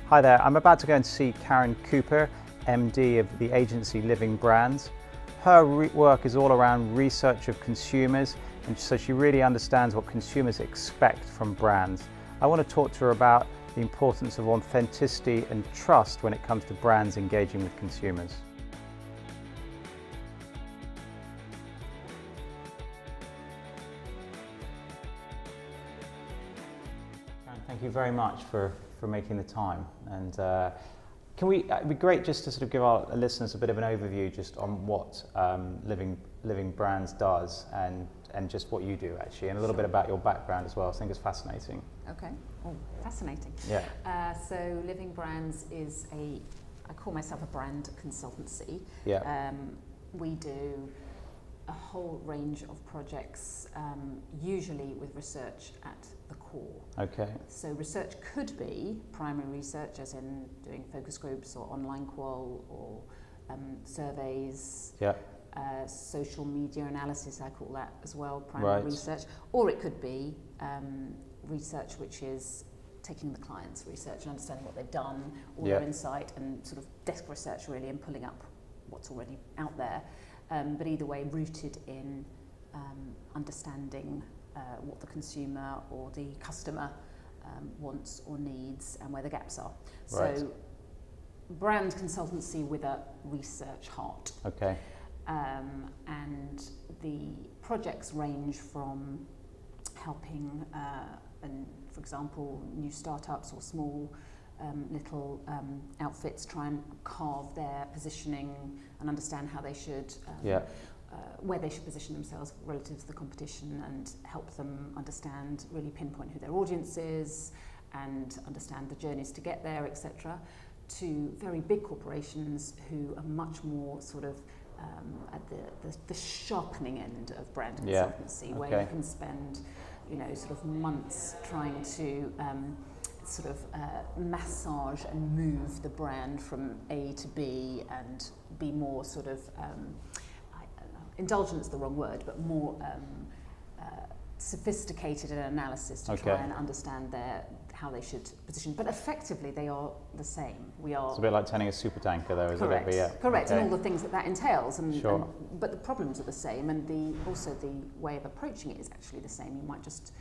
Hi there, I'm about to go and see Karen Cooper, MD of the agency Living Brands. Her work is all around research of consumers, and so she really understands what consumers expect from brands. I want to talk to her about the importance of authenticity and trust when it comes to brands engaging with consumers. Karen, thank you very much for making the time. And it'd be great just to sort of give our listeners a bit of an overview just on what Living Brands does and just what you do actually, and a little bit about your background as well. I think it's fascinating. Okay. Oh, fascinating. Yeah. So Living Brands is I call myself a brand consultancy. Yeah. We do a whole range of projects, usually with research at the core. Okay. So research could be primary research, as in doing focus groups or online qual or surveys. Yeah. Social media analysis, I call that as well, primary research. Or it could be research which is taking the client's research and understanding what they've done, all their insight, and sort of desk research really, and pulling up what's already out there. But either way, rooted in understanding what the consumer or the customer wants or needs and where the gaps are. Right. So brand consultancy with a research heart. Okay. And the projects range from helping, for example, new startups or small little outfits try and carve their positioning and understand how they should, where they should position themselves relative to the competition, and help them understand, really pinpoint who their audience is and understand the journeys to get there, etc. To very big corporations who are much more sort of at the sharpening end of brand consultancy, where you can spend, sort of months trying to massage and move the brand from A to B and be more sort of, indulgent is the wrong word, but more sophisticated in analysis to try and understand how they should position. But effectively, they are the same. It's a bit like turning a supertanker, though, isn't it? But correct, and all the things that entails. Sure. But the problems are the same, and also the way of approaching it is actually the same. You might just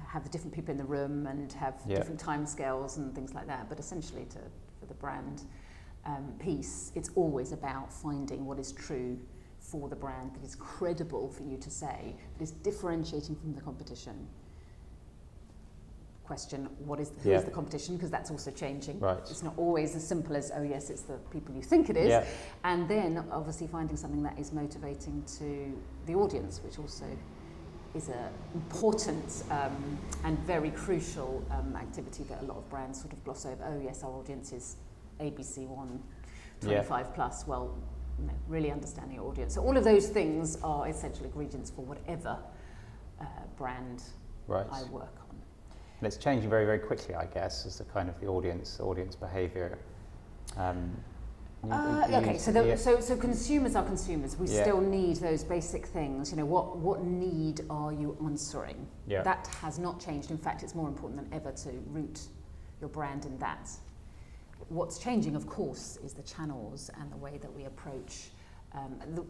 have the different people in the room and have different time scales and things like that. But essentially, for the brand piece, it's always about finding what is true for the brand, that is credible for you to say, that is differentiating from the competition. Question, who is the competition? Because that's also changing. Right. It's not always as simple as, oh yes, it's the people you think it is. Yeah. And then obviously finding something that is motivating to the audience, which also is an important and very crucial activity that a lot of brands sort of gloss over. Oh yes, our audience is ABC1, 25 plus. Well, really understanding your audience. So all of those things are essential ingredients for whatever brand I work on. And it's changing very, very quickly, I guess, as the kind of the audience behaviour. So consumers are consumers. We still need those basic things. What need are you answering? Yeah. That has not changed. In fact, it's more important than ever to root your brand in that. What's changing, of course, is the channels and the way that we approach,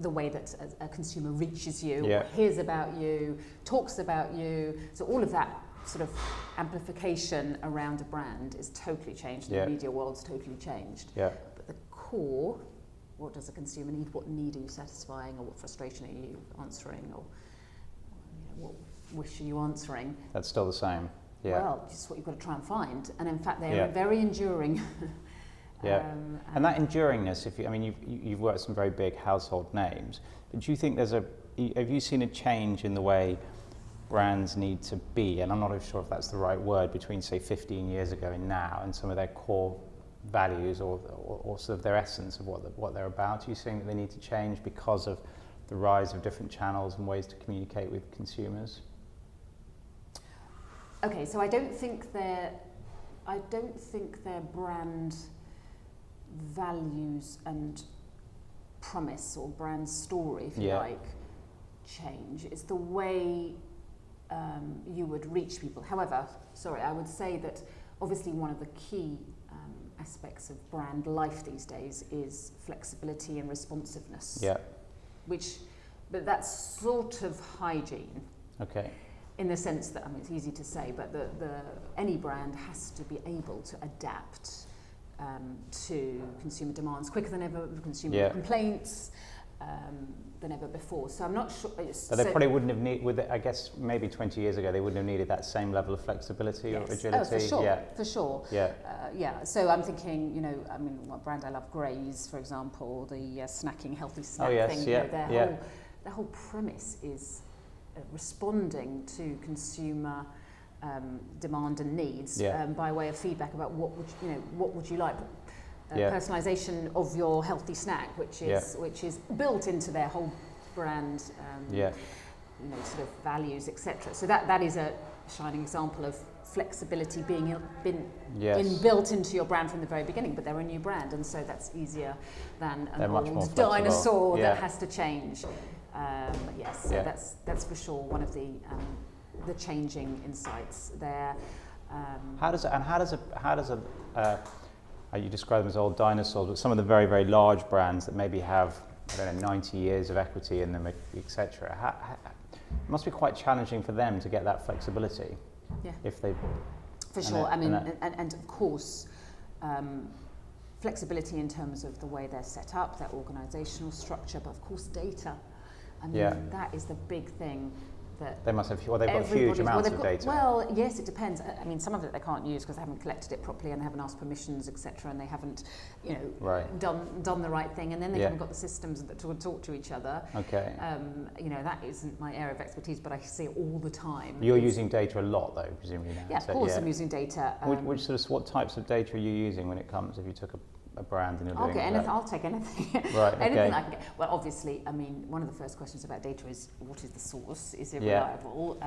the way that a consumer reaches you, hears about you, talks about you. So all of that sort of amplification around a brand is totally changed. The media world's totally changed. Yeah. But the core, what does a consumer need? What need are you satisfying, or what frustration are you answering, or what wish are you answering? That's still the same. Yeah. Well, just what you've got to try and find. And in fact, they're very enduring. And that enduringness, you've worked with some very big household names, but do you think have you seen a change in the way brands need to be, and I'm not sure if that's the right word, between say 15 years ago and now, and some of their core values or sort of their essence of what they're about? Are you saying that they need to change because of the rise of different channels and ways to communicate with consumers? Okay, so I don't think their brand values and promise or brand story, if you like, change. It's the way you would reach people. However, I would say that obviously one of the key aspects of brand life these days is flexibility and responsiveness. Yeah. But that's sort of hygiene. Okay. In the sense that, I mean, it's easy to say, but any brand has to be able to adapt to consumer demands quicker than ever, consumer complaints than ever before. So I'm not sure. But they probably wouldn't have needed, I guess maybe 20 years ago, they wouldn't have needed that same level of flexibility or agility. Oh, for sure, yeah. for sure. Yeah. Yeah, so I'm thinking, you know, I mean, what brand I love, Graze, for example, the snacking, healthy snack thing. Yeah. You know, their whole premise is responding to consumer demand and needs by way of feedback about what would you like. Personalization of your healthy snack, which is built into their whole brand, you know, sort of values, etc. So that is a shining example of flexibility being inbuilt into your brand from the very beginning. But they're a new brand, and so that's easier than an old dinosaur that has to change. So that's for sure one of the changing insights there. You describe them as old dinosaurs, but some of the very, very large brands that maybe have, I don't know, 90 years of equity in them, etc. It must be quite challenging for them to get that flexibility. Yeah. If they. For sure. And of course, flexibility in terms of the way they're set up, their organisational structure, but of course data. I mean, that is the big thing. That they must have, they've got huge amounts of data. Well, yes, it depends. I mean, some of it they can't use because they haven't collected it properly and they haven't asked permissions, etc., and they haven't, you know, done the right thing, and then they haven't got the systems that to talk to each other. Okay. You know, that isn't my area of expertise, but I see it all the time. You're using data a lot, though, presumably now. Yeah, of course, I'm using data. What types of data are you using when it comes, if you took a brand and you're doing I'll take anything. Right, anything I can get. Well, obviously, I mean, one of the first questions about data is, what is the source? Is it reliable?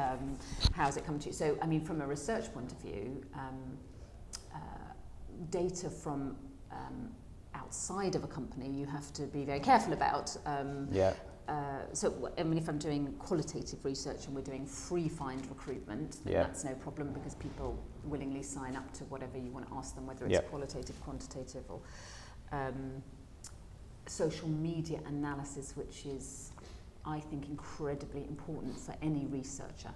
How has it come to you? So, I mean, from a research point of view, data from outside of a company you have to be very careful about. So, I mean, if I'm doing qualitative research and we're doing free find recruitment, then that's no problem because people willingly sign up to whatever you want to ask them, whether it's qualitative, quantitative, or social media analysis, which is, I think, incredibly important for any researcher,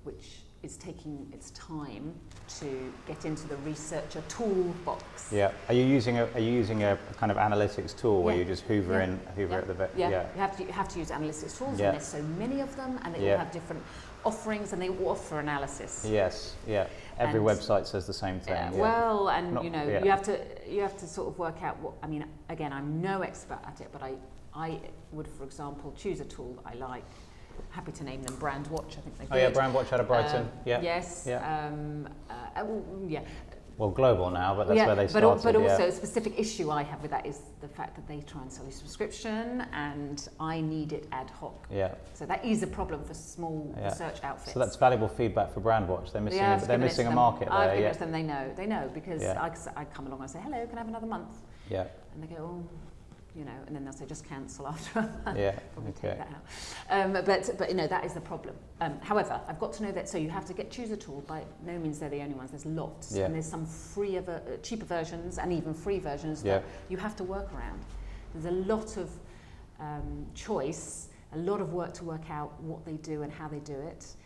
which is taking its time to get into the researcher toolbox. Yeah. Are you using a kind of analytics tool where you just hoover at the You have to use analytics tools, and there's so many of them, and they all have different offerings, and they all offer analysis. Yes. Yeah. Every website says the same thing. Well, and you know, you have to sort of work out what. I mean, again, I'm no expert at it, but I would, for example, choose a tool that I like. Happy to name them Brandwatch, I think they did. Brandwatch out of Brighton. Yes. Well, global now, but that's where they started. But also a specific issue I have with that is the fact that they try and sell you subscription, and I need it ad hoc. Yeah. So that is a problem for small research outfits. So that's valuable feedback for Brandwatch. They're missing a market there. I've given it to them. They know because I come along and I say, hello, can I have another month? Yeah. And they go, oh. You know, and then they'll say just cancel after a month. Probably take that out. But you know, that is the problem. However, I've got to know that. So you have to choose a tool. By no means they're the only ones. There's lots, and there's some cheaper versions, and even free versions that you have to work around. There's a lot of choice, a lot of work to work out what they do and how they do it,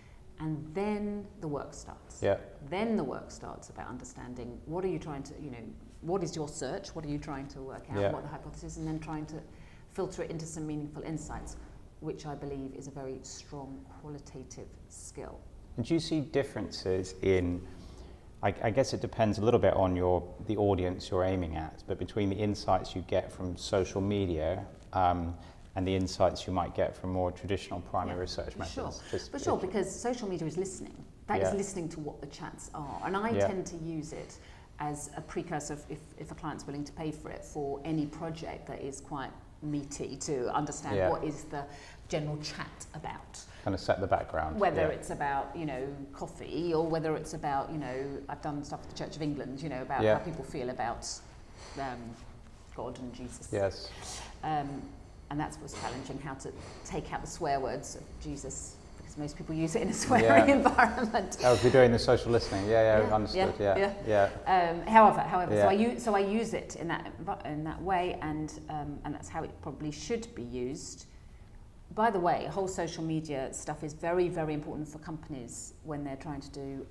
and then the work starts. Then the work starts about understanding what are you trying to, you know. What is your search? What are you trying to work out? What the hypothesis, and then trying to filter it into some meaningful insights, which I believe is a very strong qualitative skill. And do you see differences in, I guess it depends a little bit on the audience you're aiming at, but between the insights you get from social media and the insights you might get from more traditional primary research methods? For sure, because social media is listening. That is listening to what the chats are, and I tend to use it as a precursor, if a client's willing to pay for it, for any project that is quite meaty, to understand what is the general chat about. Kind of set the background. Whether it's about, you know, coffee, or whether it's about, you know, I've done stuff with the Church of England, you know, about how people feel about God and Jesus. Yes. And that's what's challenging, how to take out the swear words of Jesus, because because most people use it in a swearing environment. Oh, if you're doing the social listening, understood. However, so I use it in that way, and that's how it probably should be used. By the way, whole social media stuff is very, very important for companies when they're trying to do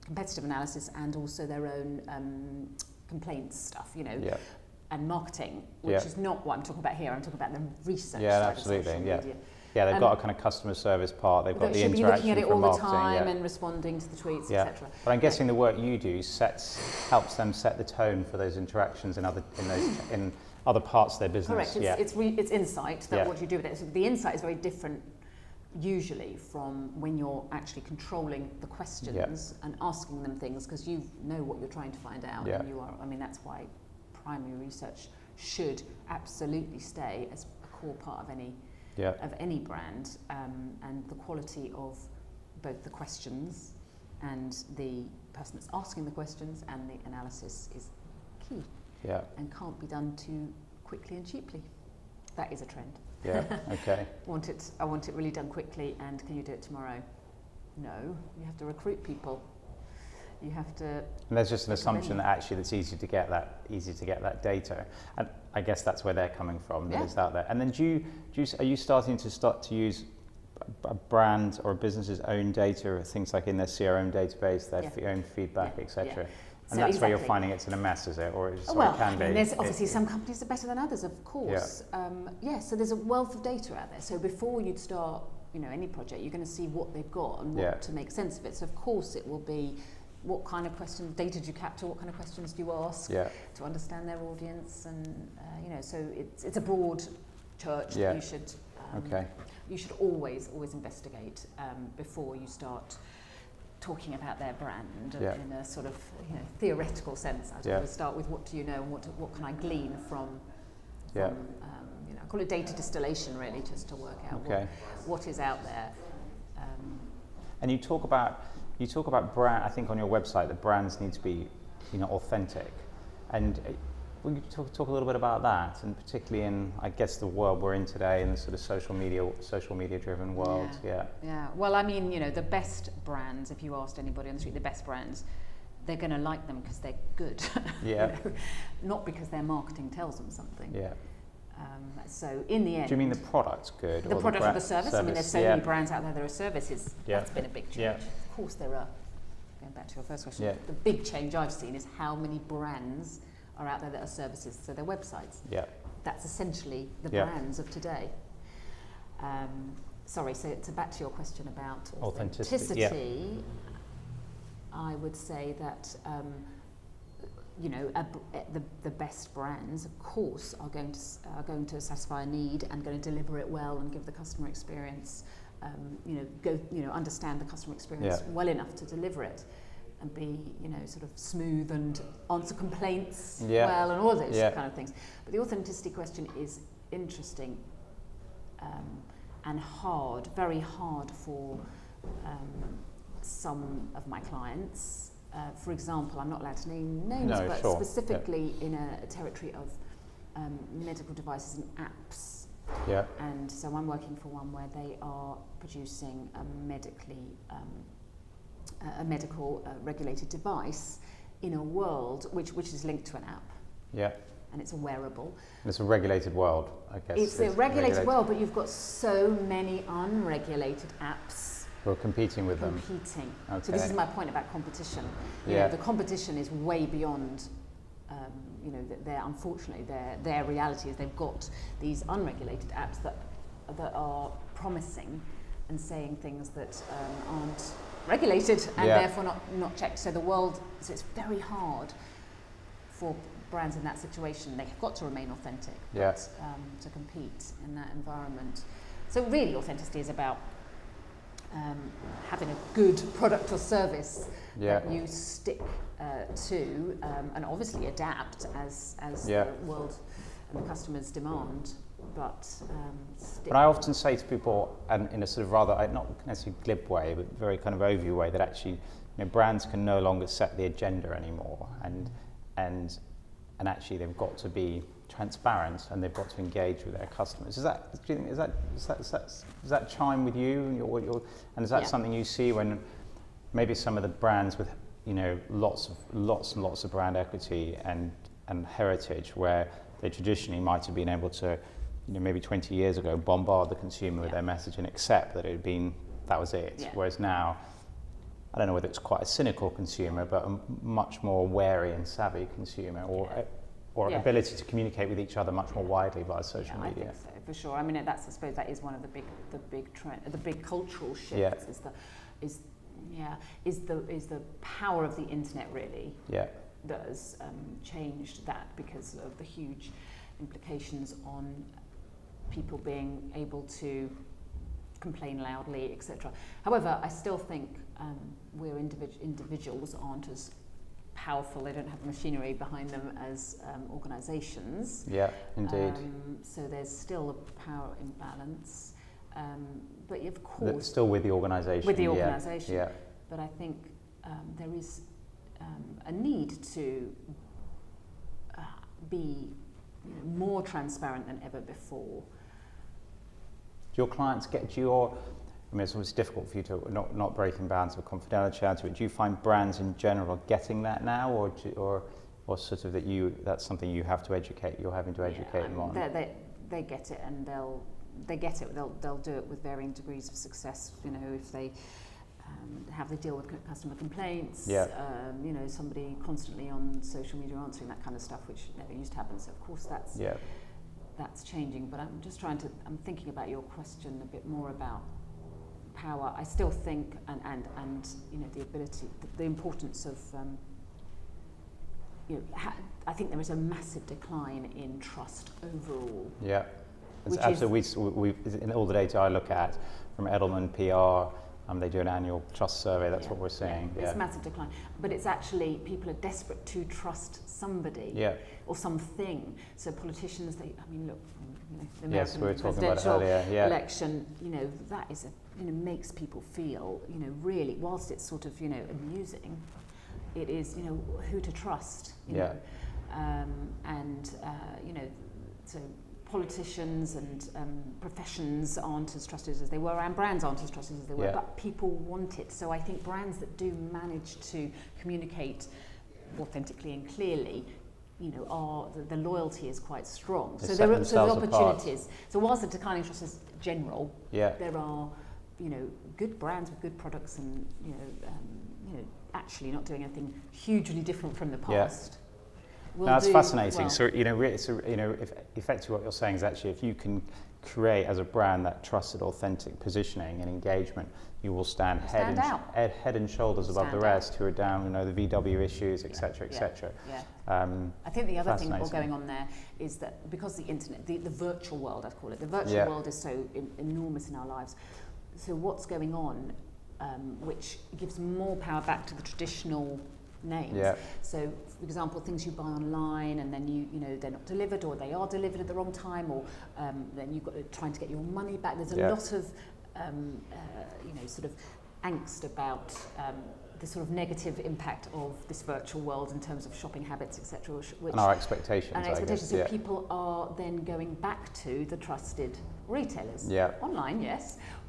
competitive analysis and also their own complaints stuff, and marketing, which is not what I'm talking about here. I'm talking about the research side of social media. Yeah, they've got a kind of customer service part. They've got the interaction from marketing. Should be looking at it all the time and responding to the tweets, etc. But I'm guessing the work you do helps them set the tone for those interactions in other parts of their business. Correct. It's insight that what you do with it. So the insight is very different usually from when you're actually controlling the questions and asking them things, because you know what you're trying to find out. And you are. I mean, that's why primary research should absolutely stay as a core part of any brand, and the quality of both the questions and the person that's asking the questions and the analysis is key. And can't be done too quickly and cheaply. That is a trend. Okay. I want it really done quickly, and can you do it tomorrow? No, you have to recruit people. You have to. And there's just an assumption that actually it's easy to get that data, and I guess that's where they're coming from. That it's out there. And then are you starting to use a brand or a business's own data, or things like in their CRM database, their own feedback, etc. And so that's where you're finding it's in a mess, is it? Or it can be? There's obviously some companies are better than others, of course. So there's a wealth of data out there. So before you'd start, any project, you're going to see what they've got and what to make sense of it. So of course it will be, what kind of questions, data do you capture, what kind of questions do you ask to understand their audience, and so it's a broad church that you should you should always investigate before you start talking about their brand in a sort of theoretical sense. I'd always start with what do you know and what can I glean from I call it data distillation, really, just to work out what is out there. And you talk about brand. I think on your website that brands need to be authentic, and we could talk a little bit about that, and particularly in, I guess, the world we're in today, in the sort of social media driven world. Well, I mean, the best brands, if you asked anybody on the street, the best brands, they're going to like them because they're good. Not because their marketing tells them something. So in the end, do you mean the product's good? The product or the service? I mean, there's so many brands out there. There are services. That's been a big change. Of course, there are. Going back to your first question, the big change I've seen is how many brands are out there that are services, so they're websites. That's essentially the brands of today. So back to your question about authenticity. I would say that the best brands, of course, are going to satisfy a need and going to deliver it well and give the customer experience. Understand the customer experience well enough to deliver it, and be sort of smooth and answer complaints well, and all those kind of things. But the authenticity question is interesting and hard, very hard for some of my clients. For example, I'm not allowed to name names, specifically in a territory of medical devices and apps. And so I'm working for one where they are producing a medical regulated device in a world which is linked to an app. And it's a wearable. And it's a regulated world, I guess. It's a regulated world, but you've got so many unregulated apps who are competing with them. Okay. So this is my point about competition. The competition is way beyond. Unfortunately, their reality is they've got these unregulated apps that are promising and saying things that aren't regulated and therefore not checked. So it's very hard for brands in that situation. They've got to remain authentic to compete in that environment. So really, authenticity is about having a good product or service that you stick to, and obviously adapt as the world and the customers demand. But I often say to people, and in a sort of rather not necessarily glib way, but very kind of overview way, that actually brands can no longer set the agenda anymore, and actually they've got to be transparent and they've got to engage with their customers. Do you think, does that chime with you and is that something you see when maybe some of the brands with lots and lots of brand equity and heritage, where they traditionally might have been able to, maybe 20 years ago, bombard the consumer with their message and accept that that was it. Whereas now, I don't know whether it's quite a cynical consumer, but a much more wary and savvy consumer, or ability to communicate with each other much more widely via social media. I think so, for sure. I mean, I suppose that is one of the big cultural shifts. Is the power of the internet really that has changed that, because of the huge implications on people being able to complain loudly, etc. However, I still think individuals aren't as powerful. They don't have the machinery behind them as organisations. Yeah, indeed. So there's still a power imbalance. But of course, still with the organisation. With the organisation. Yeah. But I think there is a need to be more transparent than ever before. Do your clients get your? I mean, it's always difficult for you to not breaking bounds of confidentiality. But do you find brands in general getting that now, or sort of that's something you have to educate? You're having to educate them on. They get it, and they'll do it with varying degrees of success. If they have to deal with customer complaints, somebody constantly on social media answering that kind of stuff, which never used to happen. So of course that's changing. But I'm thinking about your question a bit more about power. I still think and the ability, the importance of I think there is a massive decline in trust overall. Yeah, it's absolutely. In all the data I look at from Edelman PR. They do an annual trust survey, that's what we're seeing. It's a massive decline. But it's actually, people are desperate to trust somebody or something. So politicians, the American we were talking about it earlier. Election, that is makes people feel, really, whilst it's sort of, amusing, it is, who to trust, so politicians and professions aren't as trusted as they were, and brands aren't as trusted as they were, but people want it. So I think brands that do manage to communicate authentically and clearly, the loyalty is quite strong. So there are opportunities. Apart. So whilst the declining trust is general, there are, good brands with good products and, actually not doing anything hugely different from the past. That's fascinating. Well, so effectively what you're saying is actually, if you can create as a brand that trusted, authentic positioning and engagement, you will stand head and shoulders above the rest who are down, the VW issues, etc., etc. I think the other thing going on there is that because the internet, the virtual world, I call it, the virtual world is so enormous in our lives. So what's going on, which gives more power back to the traditional names. So, for example, things you buy online and then they're not delivered, or they are delivered at the wrong time, or then you've got trying to get your money back. There's a lot of sort of angst about the sort of negative impact of this virtual world in terms of shopping habits, etc. And our expectations. So people are then going back to the trusted retailers online,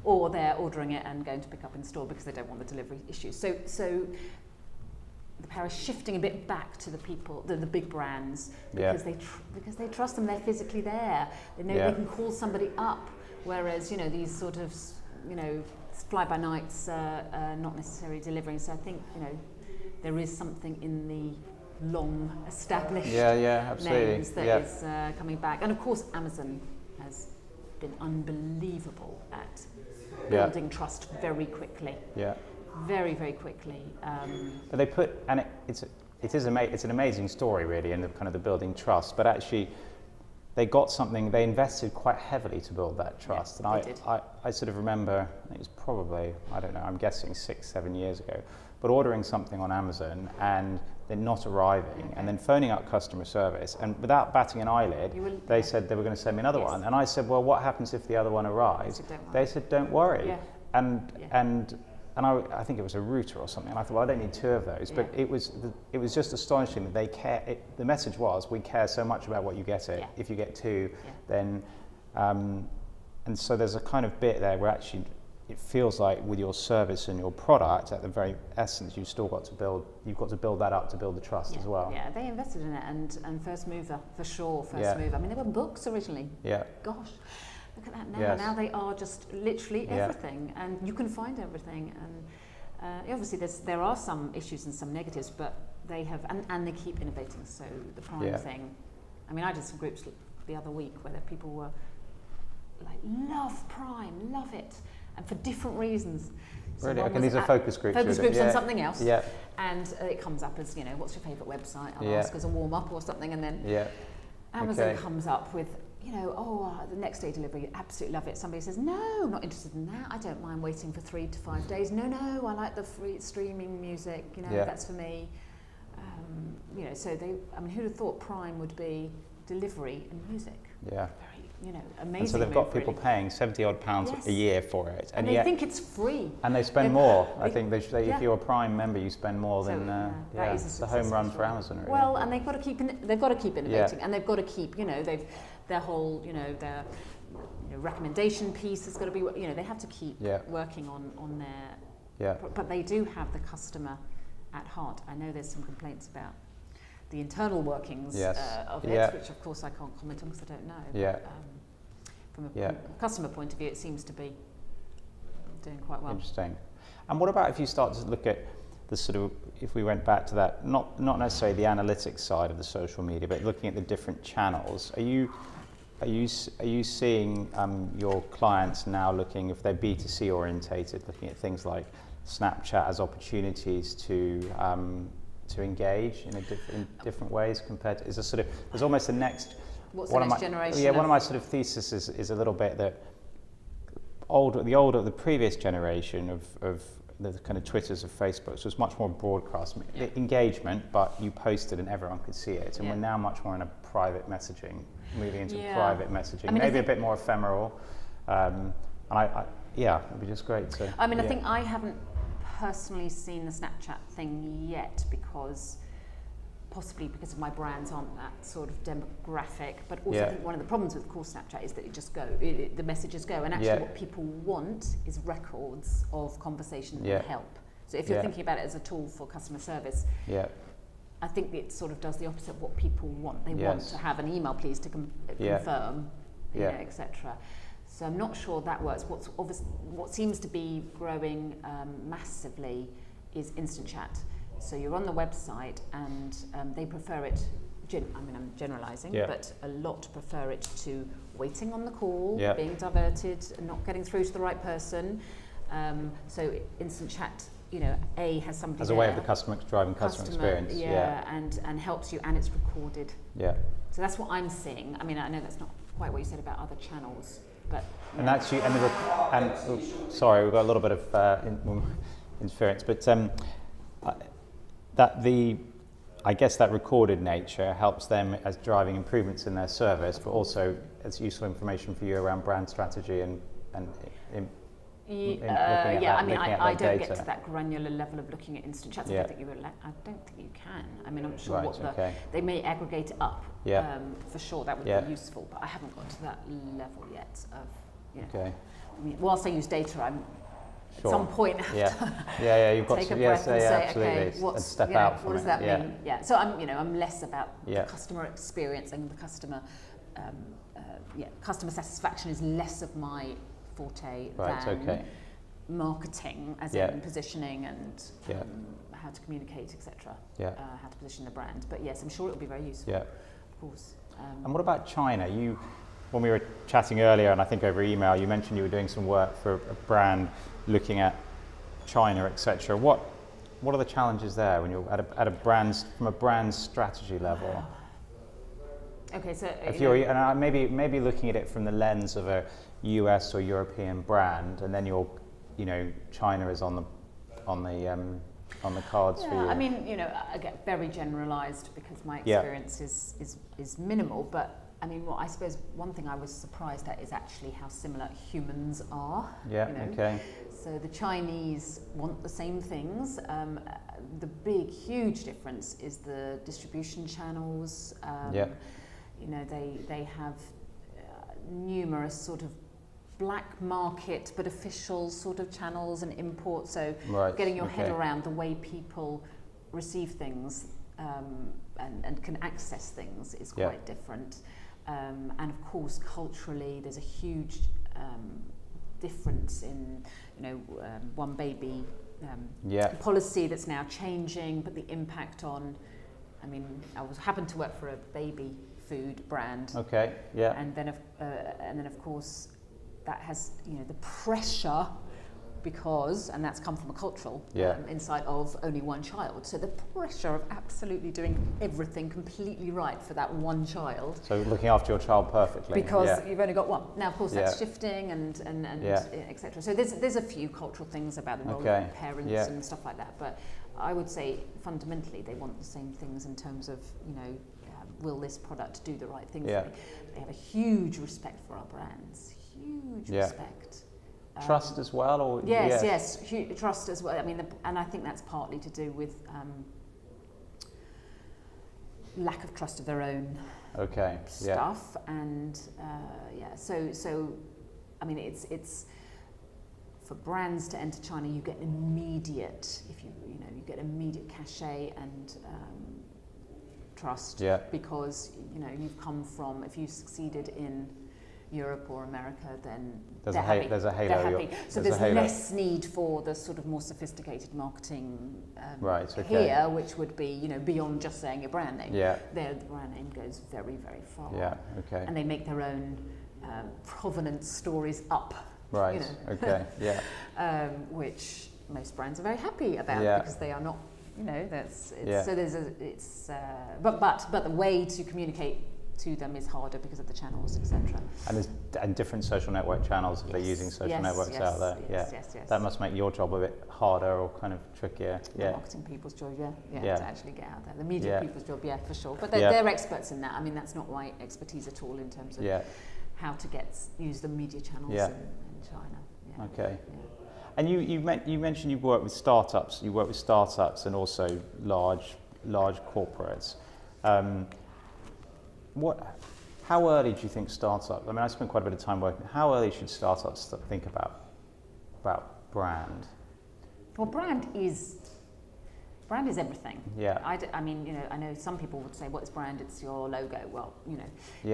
or they're ordering it and going to pick up in store because they don't want the delivery issues. So the power is shifting a bit back to the people, the big brands, because they trust them. They're physically there. They know they can call somebody up. Whereas these sort of fly-by-nights are not necessarily delivering. So I think there is something in the long-established names that is coming back. And of course, Amazon has been unbelievable at building trust very quickly. Very, very quickly. But they it's an amazing story really, in the kind of the building trust. But actually, they got something. They invested quite heavily to build that trust. And I sort of remember, it was probably, I don't know, I'm guessing 6-7 years ago, but ordering something on Amazon and then not arriving, and then phoning up customer service, and without batting an eyelid, they said they were going to send me another one. And I said, well, what happens if the other one arrives? They said, don't worry. And I think it was a router or something. And I thought, well, I don't need 2 of those. But it was just astonishing that they care. The message was, we care so much about what you get it. If you get 2, then, and so there's a kind of bit there where actually it feels like with your service and your product, at the very essence, you've got to build that up to build the trust as well. Yeah, they invested in it, and first mover, for sure, first mover. I mean, they were books originally. Yeah. Gosh. Look at that now. Yes. Now they are just literally everything, and you can find everything. And obviously, there are some issues and some negatives, but they have, and they keep innovating. So the Prime thing. I mean, I did some groups the other week where people were like, "Love Prime, love it," and for different reasons. Really? Okay, these are focus groups. Focus groups on something else. Yeah. And it comes up as, what's your favourite website? I'll ask as a warm up or something, and then Amazon comes up with. The next day delivery, absolutely love it. Somebody says, no, not interested in that. I don't mind waiting for 3 to 5 days. No, I like the free streaming music. That's for me. So who'd have thought Prime would be delivery and music? Yeah. Very, amazing. And so they've got people paying £70 a year for it, and they think it's free. And they spend more. I think if you're a Prime member, you spend more than. It's a home run for Amazon. Really. Well, and they've got to keep innovating, and they've got to keep their whole their recommendation piece has got to be they have to keep working on their but they do have the customer at heart. I know there's some complaints about the internal workings of it, which of course I can't comment on because I don't know. But, from a customer point of view, it seems to be doing quite well. Interesting. And what about if you start to look at the sort of, if we went back to that, not necessarily the analytics side of the social media, but looking at the different channels, are you seeing your clients now looking, if they're B2C orientated, looking at things like Snapchat as opportunities to engage in different ways compared to, there's almost the next. What's the next generation? Yeah, one of my sort of theses is a little bit that the previous generation of the kind of Twitters of Facebooks was much more broadcast engagement, but you posted and everyone could see it. And we're now much more in a private messaging, moving into private messaging, maybe a bit more ephemeral. And it'd be just great to. I think I haven't personally seen the Snapchat thing yet possibly because of my brands aren't that sort of demographic, but also I think one of the problems with core Snapchat is that it just the messages go, and actually what people want is records of conversation and help. So if you're thinking about it as a tool for customer service, I think it sort of does the opposite of what people want. They want to have an email, please, to confirm, etc. So I'm not sure that works. What seems to be growing massively is instant chat. So you're on the website, and they prefer it. I'm generalising, but a lot prefer it to waiting on the call, being diverted, and not getting through to the right person. So instant chat, has somebody as a way of the driving customer experience, and helps you, and it's recorded. Yeah. So that's what I'm seeing. I mean, I know that's not quite what you said about other channels, but. And that's you. Sorry, we've got a little bit of interference, but. I guess that recorded nature helps them as driving improvements in their service, but also as useful information for you around brand strategy and looking at I don't get to that granular level of looking at instant chats. I don't think you can. I mean, I'm sure they may aggregate it up. For sure, that would be useful, but I haven't got to that level yet. Whilst I use data, I'm. At some point, you've got take a breath and say, absolutely. Okay, step out from what does that mean? Yeah. So I'm less about the customer experience and the customer. Customer satisfaction is less of my forte than marketing, as in positioning and how to communicate, etc. How to position the brand. But yes, I'm sure it will be very useful. Of course. And what about China? When we were chatting earlier, and I think over email, you mentioned you were doing some work for a brand looking at China, etc. What are the challenges there when you're at a brand, from a brand strategy level? Okay, so if you're maybe looking at it from the lens of a US or European brand, and then China is on the cards for you. I mean, I get very generalised because my experience is minimal, but. I mean, I suppose one thing I was surprised at is actually how similar humans are. So the Chinese want the same things. The big, huge difference is the distribution channels. You know, they have numerous sort of black market but official sort of channels and imports. So getting your head around the way people receive things and can access things is quite different. And of course, culturally, there's a huge difference in, you know, one baby policy that's now changing, but the impact on, I mean, happened to work for a baby food brand. And then of course, that has, you know, the pressure because, and that's come from a cultural insight of only one child. So the pressure of absolutely doing everything completely right for that one child. So looking after your child perfectly. Because you've only got one. Now, of course, that's shifting and etc. So there's a few cultural things about the role of parents and stuff like that. But I would say fundamentally they want the same things in terms of, you know, will this product do the right thing for me? They have a huge respect for our brands. Huge respect. Trust as well, or trust as well. I mean, and I think that's partly to do with lack of trust of their own stuff, and so I mean, it's for brands to enter China, you get immediate, you get immediate cachet and trust, because you know you've come from, if you succeeded in Europe or America, then there's a halo. They're happy. So there's less need for the sort of more sophisticated marketing here, which would be, you know, beyond just saying your brand name. The brand name goes very, very far. And they make their own provenance stories up. You know, which most brands are very happy about because they are not, you know, so there's but the way to communicate to them is harder because of the channels, etc. And different social network channels, if they're using social networks out there. That must make your job a bit harder or kind of trickier. The marketing people's job, to actually get out there. The media people's job, for sure. But they're experts in that. I mean, that's not my expertise at all in terms of how to use the media channels in China. And you mentioned you've worked with startups. You work with startups and also large corporates. How early do you think startups? I mean, I spent quite a bit of time working. How early should startups think about brand? Well, brand is everything. I mean, you know, I know some people would say, "What is brand? It's your logo." Well, you know,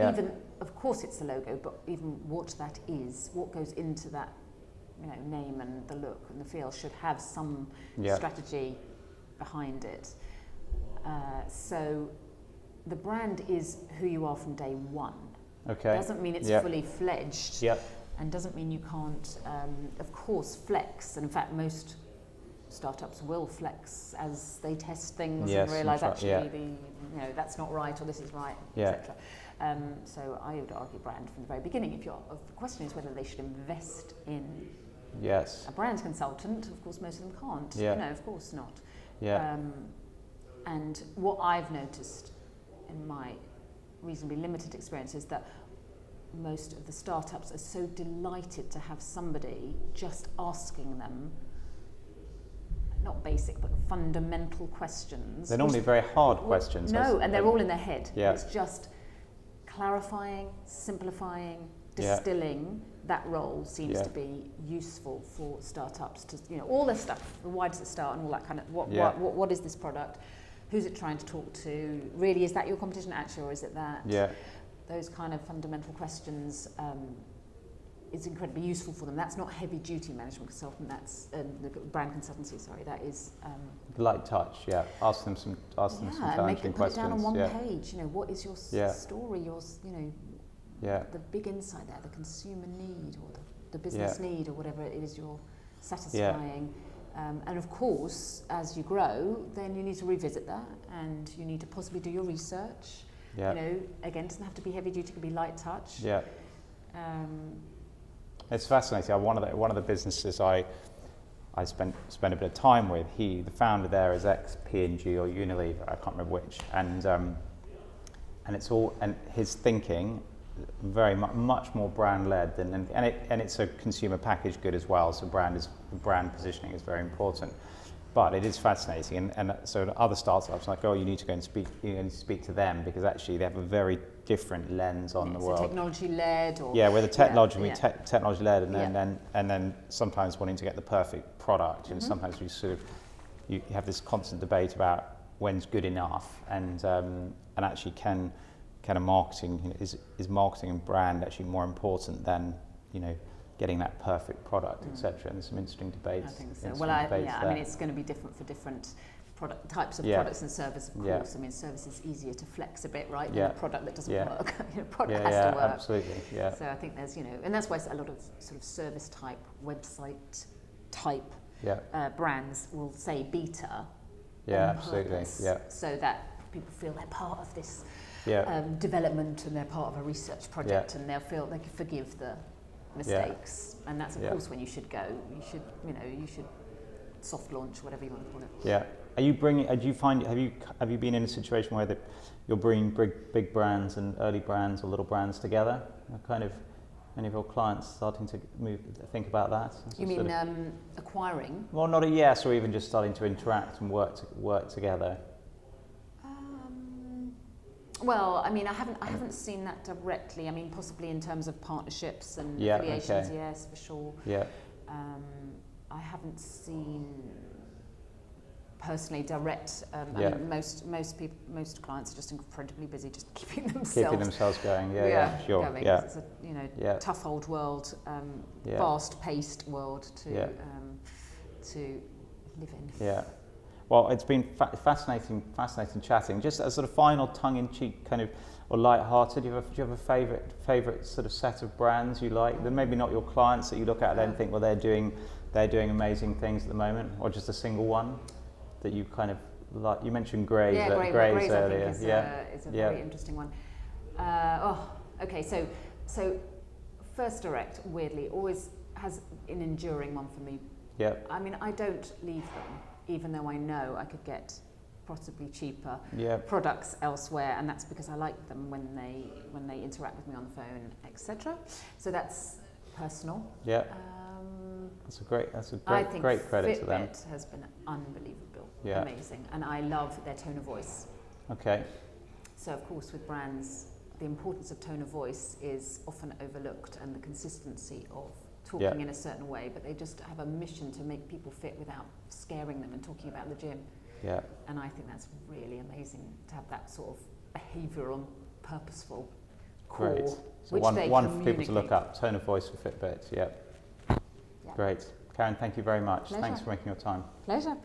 even of course it's the logo, but even what that is, what goes into that, you know, name and the look and the feel should have some strategy behind it. So the brand is who you are from day one. Doesn't mean it's fully fledged. And doesn't mean you can't, of course, flex. And in fact, most startups will flex as they test things and realise actually that's not right or this is right, etc. So I would argue brand from the very beginning. If the question is whether they should invest in a brand consultant, of course most of them can't. You know, of course not. And what I've noticed in my reasonably limited experience is that most of the startups are so delighted to have somebody just asking them not basic but fundamental questions. They're normally very hard questions. No, and they're all in their head. It's just clarifying, simplifying, distilling. That role seems to be useful for startups to, you know, all this stuff. Why does it start and all that kind of what is this product? Who's it trying to talk to? Really, is that your competition actually, or is it that? Those kind of fundamental questions is incredibly useful for them. That's not heavy-duty management consultant. That's the brand consultancy. Sorry, that is light touch. Ask them some challenging questions. Put it down on one page. You know, what is your story? Your, you know, the big insight there, the consumer need or the business need or whatever it is you're satisfying. And of course, as you grow, then you need to revisit that, and you need to possibly do your research. You know, again, it doesn't have to be heavy duty; it can be light touch. It's fascinating. One of the businesses I spent a bit of time with. The founder there is ex P&G or Unilever. I can't remember which. And it's all, and his thinking much more brand led than, and it's a consumer packaged good as well. So brand positioning is very important. But it is fascinating, and so other startups like, oh, you need to go and speak to them, because actually they have a very different lens on the world. Technology led, or where the technology led, and then sometimes wanting to get the perfect product, and sometimes you have this constant debate about when's good enough, and actually can kind of marketing, is marketing and brand actually more important than getting that perfect product, etc. And there's some interesting debates. I think so. Well, I mean, it's going to be different for different types of products and services, of course. I mean, service is easier to flex a bit, right, than a product that doesn't work. Product has to work. Absolutely. Yeah. So I think there's, and that's why a lot of sort of service type, website type brands will say beta on purpose, so that people feel they're part of this development, and they're part of a research project, and they'll feel they can forgive the mistakes, and that's of course when you should go. You should soft launch, whatever you want to call it. Yeah. Are you bringing? Do you find? Have you been in a situation where you're bringing big brands and early brands or little brands together? Kind of many of your clients starting to think about that. You mean acquiring? Well, not a yes, or even just starting to interact and work together. Well, I mean, I haven't seen that directly. I mean, possibly in terms of partnerships and affiliations, yes, for sure. Yeah. I haven't seen personally direct. I mean, most clients are just incredibly busy, just keeping themselves going. Sure. Going. Yeah. It's a tough old world, fast-paced world to live in. Yeah. Well, it's been fascinating chatting. Just a sort of final tongue-in-cheek kind of, or light-hearted, do you have a favourite sort of set of brands you like? Then maybe not your clients that you look at and think, well, they're doing amazing things at the moment, or just a single one that you kind of like. You mentioned Grays Grays earlier. I think is a very interesting one. Okay, so First Direct, weirdly, always has an enduring one for me. Yeah. I mean, I don't leave them, even though I know I could get possibly cheaper products elsewhere, and that's because I like them when they interact with me on the phone, etc. So that's personal. Yeah. That's a great credit to them. Fitbit has been unbelievable, amazing, and I love their tone of voice. Okay. So of course, with brands, the importance of tone of voice is often overlooked, and the consistency of talking in a certain way, but they just have a mission to make people fit without scaring them and talking about the gym. Yeah. And I think that's really amazing to have that sort of behavioural, purposeful core. Great. So one for people to look up, tone of voice for Fitbit. Yeah. Great. Karen, thank you very much. Pleasure. Thanks for making your time. Pleasure.